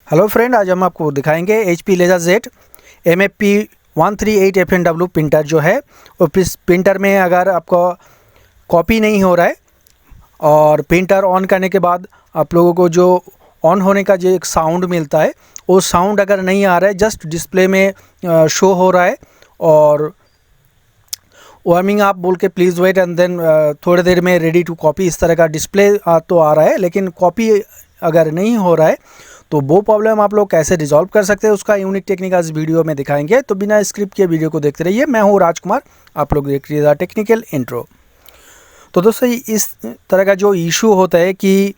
Hello friend, आज हम आपको दिखाएंगे HP LaserZ MFP 138 FNW printer जो है। और इस प्रिंटर में अगर आपका कॉपी नहीं हो रहा है और प्रिंटर ऑन करने के बाद आप लोगों को जो ऑन होने का जो एक साउंड मिलता है, वो साउंड अगर नहीं आ रहा है, जस्ट डिस्प्ले में शो हो रहा है और वार्मिंग आप बोल के प्लीज़ वेट एंड देन थोड़ी देर में रेडी टू कॉपी, इस तरह का डिस्प्ले तो आ रहा है, लेकिन कॉपी अगर नहीं हो रहा है तो वो प्रॉब्लम आप लोग कैसे रिजॉल्व कर सकते हैं उसका यूनिक टेक्निक आज वीडियो में दिखाएंगे। तो बिना स्क्रिप्ट के वीडियो को देखते रहिए। मैं हूं राजकुमार, आप लोग देख रहिए द टेक्निकल इंट्रो। तो दोस्तों, इस तरह का जो इशू होता है कि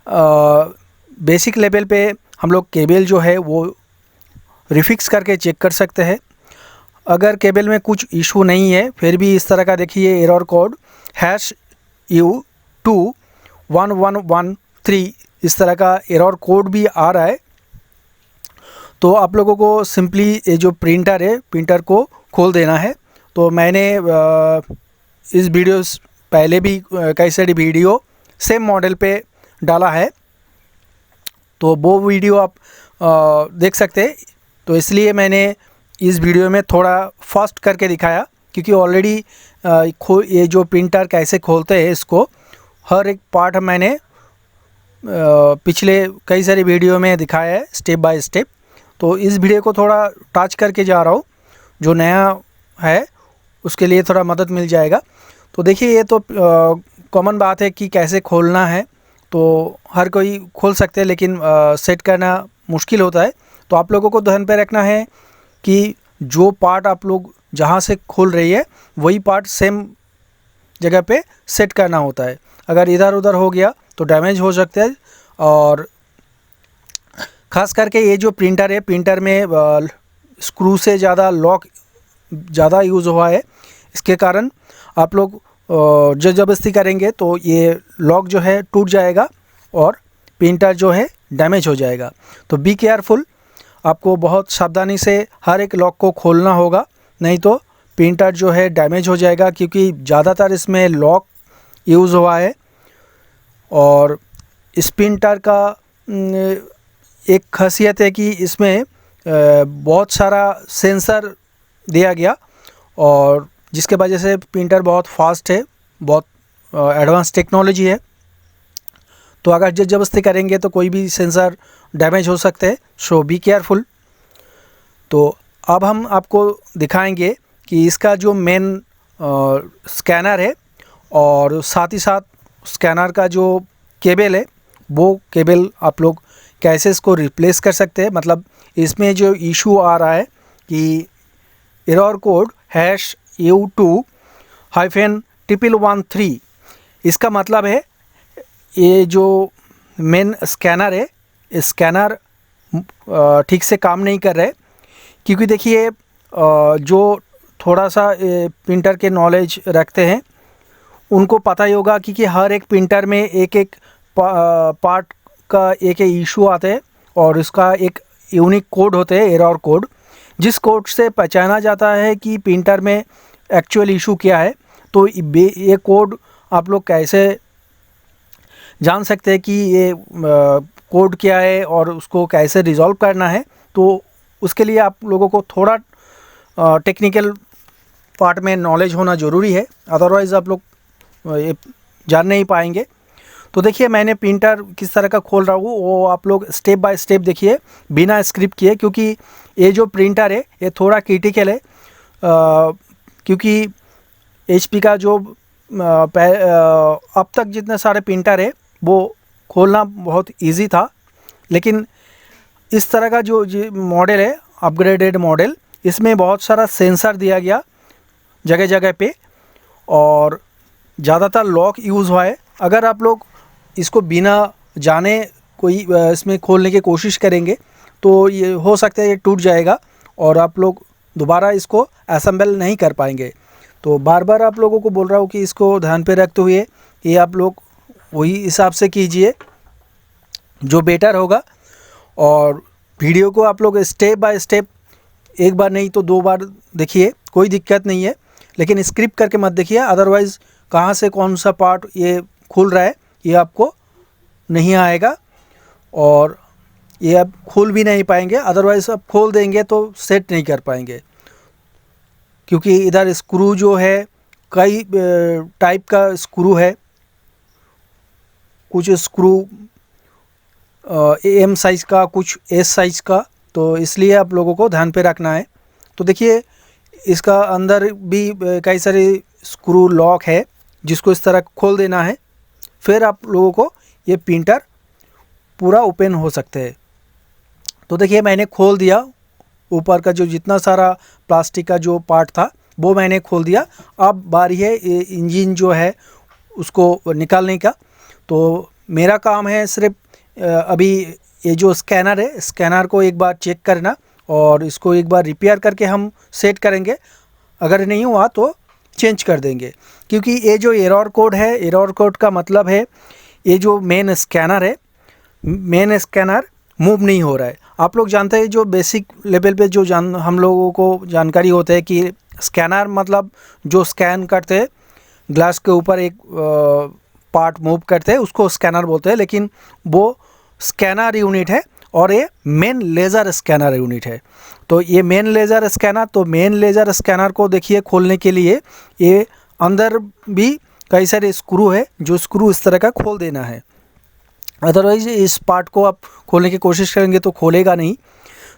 बेसिक लेवल पे हम लोग केबल जो है वो रिफिक्स करके चेक कर सकते हैं। अगर केबल में कुछ इशू नहीं है फिर भी इस तरह का देखिए एरर कोड #U21113 इस तरह का एरर कोड भी आ रहा है। तो आप लोगों को सिंपली ये जो प्रिंटर है, प्रिंटर को खोल देना है। तो मैंने इस वीडियो पहले भी कई सारी वीडियो सेम मॉडल पे डाला है, तो वो वीडियो आप देख सकते हैं। तो इसलिए मैंने इस वीडियो में थोड़ा फास्ट करके दिखाया, क्योंकि ऑलरेडी ये जो प्रिंटर कैसे खोलते हैं इसको हर एक पार्ट मैंने पिछले कई सारी वीडियो में दिखाया है स्टेप बाय स्टेप। तो इस वीडियो को थोड़ा टच करके जा रहा हूँ, जो नया है उसके लिए थोड़ा मदद मिल जाएगा। तो देखिए, ये तो कॉमन बात है कि कैसे खोलना है, तो हर कोई खोल सकते हैं, लेकिन सेट करना मुश्किल होता है। तो आप लोगों को ध्यान पे रखना है कि जो पार्ट आप लोग जहाँ से खोल रही है वही पार्ट सेम जगह पे सेट करना होता है। अगर इधर उधर हो गया तो डैमेज हो सकता है। और ख़ास करके ये जो प्रिंटर है, प्रिंटर में स्क्रू से ज़्यादा लॉक ज़्यादा यूज़ हुआ है, इसके कारण आप लोग ज़बरदस्ती करेंगे तो ये लॉक जो है टूट जाएगा और प्रिंटर जो है डैमेज हो जाएगा। तो बी केयरफुल, आपको बहुत सावधानी से हर एक लॉक को खोलना होगा, नहीं तो प्रिंटर जो है डैमेज हो जाएगा, क्योंकि ज़्यादातर इसमें लॉक यूज़ हुआ है। और इस प्रिंटर का एक खासियत है कि इसमें बहुत सारा सेंसर दिया गया, और जिसके वजह से प्रिंटर बहुत फास्ट है, बहुत एडवांस टेक्नोलॉजी है। तो अगर ज़बरदस्ती करेंगे तो कोई भी सेंसर डैमेज हो सकते हैं, सो बी केयरफुल। तो अब हम आपको दिखाएंगे कि इसका जो मेन स्कैनर है और साथ ही साथ स्कैनर का जो केबल है, वो केबल आप लोग कैसे इसको रिप्लेस कर सकते हैं। मतलब इसमें जो इशू आ रहा है कि एरर कोड #U2-1113, इसका मतलब है ये जो मेन स्कैनर है, स्कैनर ठीक से काम नहीं कर रहे। क्योंकि देखिए, जो थोड़ा सा प्रिंटर के नॉलेज रखते हैं उनको पता ही होगा कि हर एक प्रिंटर में एक एक पार्ट का एक इशू आता है और इसका एक यूनिक कोड होते हैं, एरर कोड, जिस कोड से पहचाना जाता है कि प्रिंटर में एक्चुअल इशू क्या है। तो ये कोड आप लोग कैसे जान सकते हैं कि ये कोड क्या है और उसको कैसे रिजॉल्व करना है। तो उसके लिए आप लोगों को थोड़ा टेक्निकल पार्ट में नॉलेज होना ज़रूरी है, अदरवाइज़ आप लोग ये जान नहीं पाएंगे। तो देखिए, मैंने प्रिंटर किस तरह का खोल रहा हूँ वो आप लोग स्टेप बाय स्टेप देखिए, बिना स्क्रिप्ट किए, क्योंकि ये जो प्रिंटर है ये थोड़ा क्रिटिकल है। क्योंकि HP का जो अब तक जितने सारे प्रिंटर है वो खोलना बहुत इजी था, लेकिन इस तरह का जो मॉडल है, अपग्रेडेड मॉडल, इसमें बहुत सारा सेंसर दिया गया जगह जगह पे और ज़्यादातर लॉक यूज़ हुआ है। अगर आप लोग इसको बिना जाने कोई इसमें खोलने की कोशिश करेंगे तो ये हो सकता है ये टूट जाएगा और आप लोग दोबारा इसको असेंबल नहीं कर पाएंगे। तो बार बार आप लोगों को बोल रहा हूँ कि इसको ध्यान पे रखते हुए ये आप लोग वही हिसाब से कीजिए जो बेटर होगा। और वीडियो को आप लोग स्टेप बाय स्टेप एक बार नहीं तो 2 बार देखिए, कोई दिक्कत नहीं है, लेकिन स्क्रिप्ट करके मत देखिए, अदरवाइज़ कहाँ से कौन सा पार्ट ये खुल रहा है ये आपको नहीं आएगा। और ये अब खोल भी नहीं पाएंगे, अदरवाइज़ अब खोल देंगे तो सेट नहीं कर पाएंगे, क्योंकि इधर स्क्रू जो है कई टाइप का स्क्रू है। कुछ स्क्रू एम साइज़ का, कुछ एस साइज़ का, तो इसलिए आप लोगों को ध्यान पे रखना है। तो देखिए इसका अंदर भी कई सारे स्क्रू लॉक है जिसको इस तरह खोल देना है, फिर आप लोगों को ये प्रिंटर पूरा ओपन हो सकते हैं। तो देखिए मैंने खोल दिया, ऊपर का जो जितना सारा प्लास्टिक का जो पार्ट था वो मैंने खोल दिया। अब बारी है इंजन जो है उसको निकालने का। तो मेरा काम है सिर्फ अभी ये जो स्कैनर है, स्कैनर को एक बार चेक करना और इसको एक बार रिपेयर करके हम सेट करेंगे। अगर नहीं हुआ तो चेंज कर देंगे, क्योंकि ये जो एरर कोड है, एरर कोड का मतलब है ये जो मेन स्कैनर है, मेन स्कैनर मूव नहीं हो रहा है। आप लोग जानते हैं जो बेसिक लेवल पे जो हम लोगों को जानकारी होता है कि स्कैनर मतलब जो स्कैन करते हैं ग्लास के ऊपर एक पार्ट मूव करते हैं उसको स्कैनर बोलते हैं, लेकिन वो स्कैनर यूनिट है और ये मेन लेज़र स्कैनर यूनिट है। तो ये मेन लेज़र स्कैनर, तो मेन लेज़र स्कैनर को देखिए खोलने के लिए ये अंदर भी कई सारे स्क्रू है, जो स्क्रू इस तरह का खोल देना है, अदरवाइज़ इस पार्ट को आप खोलने की कोशिश करेंगे तो खोलेगा नहीं।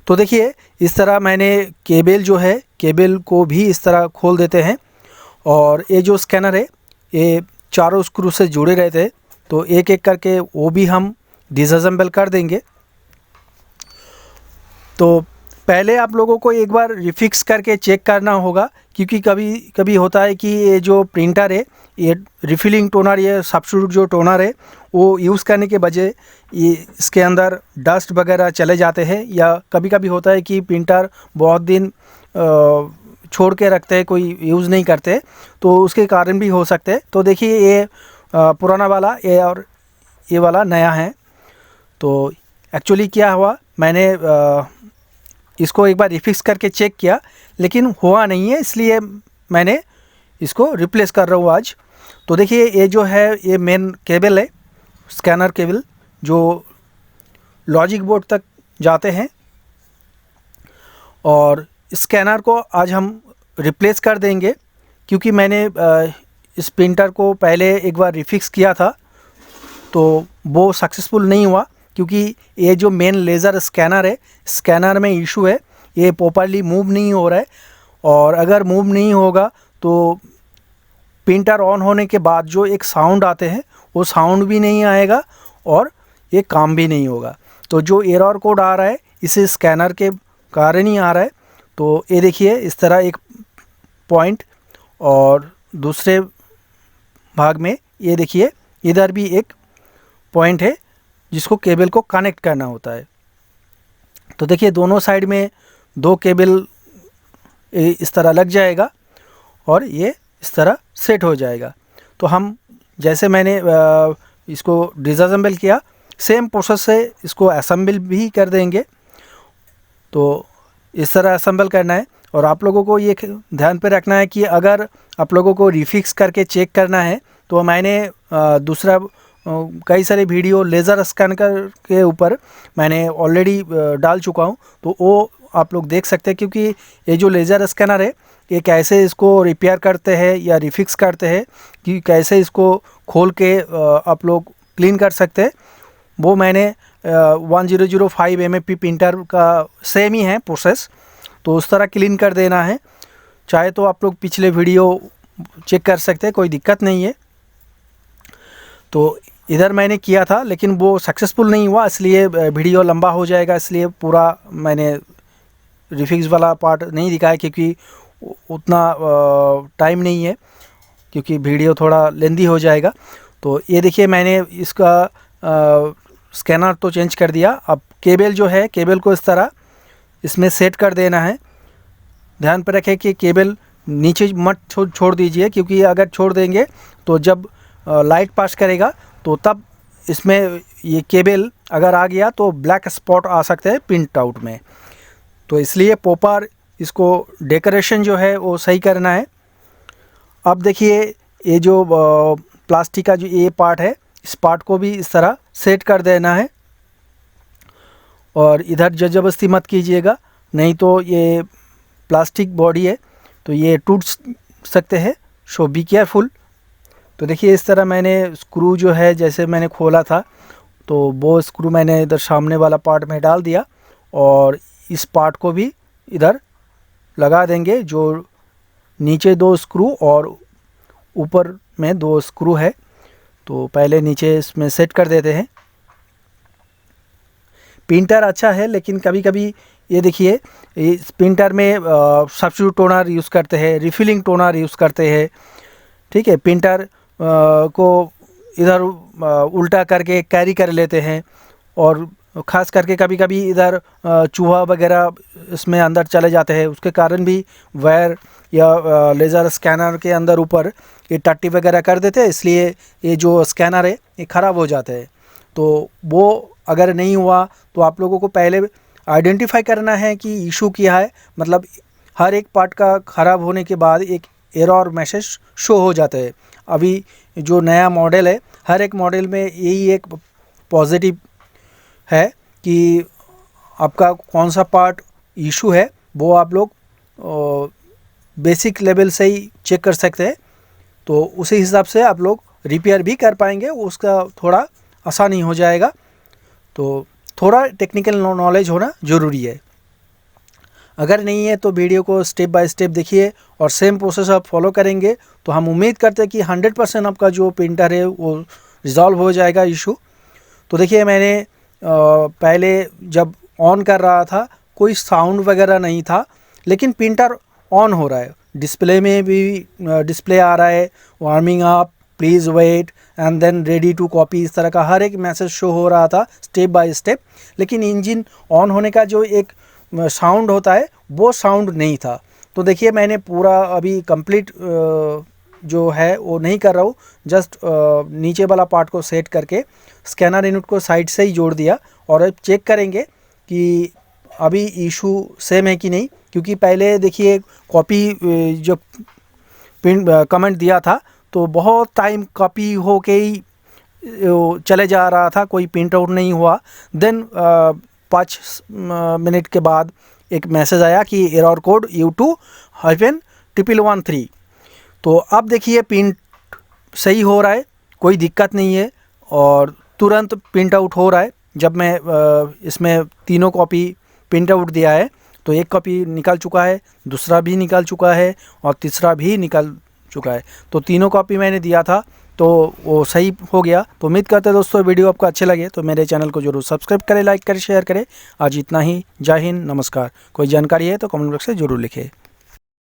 तो देखिए इस तरह मैंने केबल जो है, केबल को भी इस तरह खोल देते हैं। और ये जो स्कैनर है ये चारों स्क्रू से जुड़े रहते हैं, तो एक एक करके वो भी हम डिसअसेंबल कर देंगे। तो पहले आप लोगों को एक बार रिफिक्स करके चेक करना होगा, क्योंकि कभी कभी होता है कि ये जो प्रिंटर है, ये रिफिलिंग टोनर, ये सब्स्टिट्यूट जो टोनर है वो यूज़ करने के बजाय ये इसके अंदर डस्ट वगैरह चले जाते हैं, या कभी कभी होता है कि प्रिंटर बहुत दिन छोड़ के रखते हैं, कोई यूज़ नहीं करते, तो उसके कारण भी हो सकते हैं। तो देखिए ये पुराना वाला ये और ये वाला नया है। तो एक्चुअली क्या हुआ, मैंने इसको एक बार रिफिक्स करके चेक किया लेकिन हुआ नहीं है, इसलिए मैंने इसको रिप्लेस कर रहा हूँ आज। तो देखिए ये जो है ये मेन केबल है, स्कैनर केबल जो लॉजिक बोर्ड तक जाते हैं, और स्कैनर को आज हम रिप्लेस कर देंगे, क्योंकि मैंने इस प्रिंटर को पहले एक बार रिफिक्स किया था तो वो सक्सेसफुल नहीं हुआ, क्योंकि ये जो मेन लेज़र स्कैनर है, स्कैनर में इशू है, ये प्रॉपर्ली मूव नहीं हो रहा है। और अगर मूव नहीं होगा तो प्रिंटर ऑन होने के बाद जो एक साउंड आते हैं वो साउंड भी नहीं आएगा और ये काम भी नहीं होगा। तो जो एरर कोड आ रहा है इसे स्कैनर के कारण ही आ रहा है। तो ये देखिए इस तरह एक पॉइंट, और दूसरे भाग में ये देखिए इधर भी एक पॉइंट है जिसको केबल को कनेक्ट करना होता है। तो देखिए दोनों साइड में दो केबल इस तरह लग जाएगा और ये इस तरह सेट हो जाएगा। तो हम जैसे मैंने इसको डिसअसेंबल किया, सेम प्रोसेस से इसको असेंबल भी कर देंगे। तो इस तरह असेंबल करना है। और आप लोगों को ये ध्यान पे रखना है कि अगर आप लोगों को रिफिक्स करके चेक करना है तो मैंने दूसरा कई सारे वीडियो लेज़र स्कैनर के ऊपर मैंने ऑलरेडी डाल चुका हूँ, तो वो आप लोग देख सकते हैं। क्योंकि ये जो लेज़र स्कैनर है ये कैसे इसको रिपेयर करते हैं या रिफिक्स करते हैं, कि कैसे इसको खोल के आप लोग क्लीन कर सकते हैं, वो मैंने 1005 MFP प्रिंटर का सेम ही है प्रोसेस। तो उस तरह क्लीन कर देना है। चाहे तो आप लोग पिछले वीडियो चेक कर सकते हैं, कोई दिक्कत नहीं है। तो इधर मैंने किया था लेकिन वो सक्सेसफुल नहीं हुआ, इसलिए वीडियो लंबा हो जाएगा, इसलिए पूरा मैंने रिफिक्स वाला पार्ट नहीं दिखाया, क्योंकि उतना टाइम नहीं है, क्योंकि वीडियो थोड़ा लेंदी हो जाएगा। तो ये देखिए मैंने इसका स्कैनर तो चेंज कर दिया। अब केबल जो है, केबल को इस तरह इसमें सेट कर देना है। ध्यान पर रखें कि केबल नीचे मत छोड़ दीजिए, क्योंकि अगर छोड़ देंगे तो जब लाइट पास करेगा तो तब इसमें ये केबल अगर आ गया तो ब्लैक स्पॉट आ सकते हैं प्रिंट आउट में। तो इसलिए प्रॉपर इसको डेकोरेशन जो है वो सही करना है। अब देखिए ये जो प्लास्टिक का जो ये पार्ट है, इस पार्ट को भी इस तरह सेट कर देना है। और इधर ज़बरदस्ती मत कीजिएगा, नहीं तो ये प्लास्टिक बॉडी है तो ये टूट सकते हैं, सो बी केयरफुल। तो देखिए इस तरह मैंने स्क्रू जो है जैसे मैंने खोला था तो वो स्क्रू मैंने इधर सामने वाला पार्ट में डाल दिया और इस पार्ट को भी इधर लगा देंगे। जो नीचे 2 स्क्रू और ऊपर में 2 स्क्रू है, तो पहले नीचे इसमें सेट कर देते हैं। प्रिंटर अच्छा है, लेकिन कभी कभी ये देखिए इस प्रिंटर में सब्स्टिट्यूट टोनर यूज़ करते हैं, रिफिलिंग टोनर यूज़ करते हैं, ठीक है। प्रिंटर को इधर उल्टा करके कैरी कर लेते हैं और ख़ास करके कभी कभी इधर चूहा वगैरह इसमें अंदर चले जाते हैं, उसके कारण भी वायर या लेज़र स्कैनर के अंदर ऊपर ये टट्टी वगैरह कर देते हैं, इसलिए ये जो स्कैनर है ये ख़राब हो जाते हैं। तो वो अगर नहीं हुआ तो आप लोगों को पहले आइडेंटिफाई करना है कि इशू क्या है। मतलब हर एक पार्ट का ख़राब होने के बाद एक एरर मैसेज शो हो जाता है। अभी जो नया मॉडल है, हर एक मॉडल में यही एक पॉजिटिव है कि आपका कौन सा पार्ट इशू है वो आप लोग बेसिक लेवल से ही चेक कर सकते हैं, तो उसी हिसाब से आप लोग रिपेयर भी कर पाएंगे, उसका थोड़ा आसानी हो जाएगा। तो थोड़ा टेक्निकल नॉलेज होना ज़रूरी है। अगर नहीं है तो वीडियो को स्टेप बाय स्टेप देखिए और सेम प्रोसेस आप फॉलो करेंगे तो हम उम्मीद करते हैं कि 100% आपका जो प्रिंटर है वो रिज़ॉल्व हो जाएगा इशू। तो देखिए मैंने पहले जब ऑन कर रहा था कोई साउंड वगैरह नहीं था, लेकिन प्रिंटर ऑन हो रहा है, डिस्प्ले में भी डिस्प्ले आ रहा है warming up, please wait and then ready to copy, इस तरह का हर एक मैसेज शो हो रहा था स्टेप बाय स्टेप। लेकिन इंजन ऑन होने का जो एक साउंड होता है वो साउंड नहीं था। तो देखिए मैंने पूरा अभी कंप्लीट जो है वो नहीं कर रहा हूँ, जस्ट नीचे वाला पार्ट को सेट करके स्कैनर यूनिट को साइड से ही जोड़ दिया और अब चेक करेंगे कि अभी इशू सेम है कि नहीं। क्योंकि पहले देखिए कॉपी जो पिन कमेंट दिया था तो बहुत टाइम कॉपी हो के ही चले जा रहा था, कोई प्रिंट आउट नहीं हुआ। देन 5 मिनट के बाद एक मैसेज आया कि एरर कोड U2-113। तो अब देखिए प्रिंट सही हो रहा है, कोई दिक्कत नहीं है और तुरंत प्रिंट आउट हो रहा है। जब मैं इसमें तीनों कॉपी प्रिंट आउट दिया है तो एक कॉपी निकल चुका है, दूसरा भी निकल चुका है और तीसरा भी निकल चुका है। तो तीनों कॉपी मैंने दिया था तो वो सही हो गया। तो उम्मीद करते हैं दोस्तों वीडियो आपको अच्छे लगे तो मेरे चैनल को जरूर सब्सक्राइब करें, लाइक करें, शेयर करें। आज इतना ही। जय हिंद, नमस्कार। कोई जानकारी है तो कमेंट बॉक्स में ज़रूर लिखें।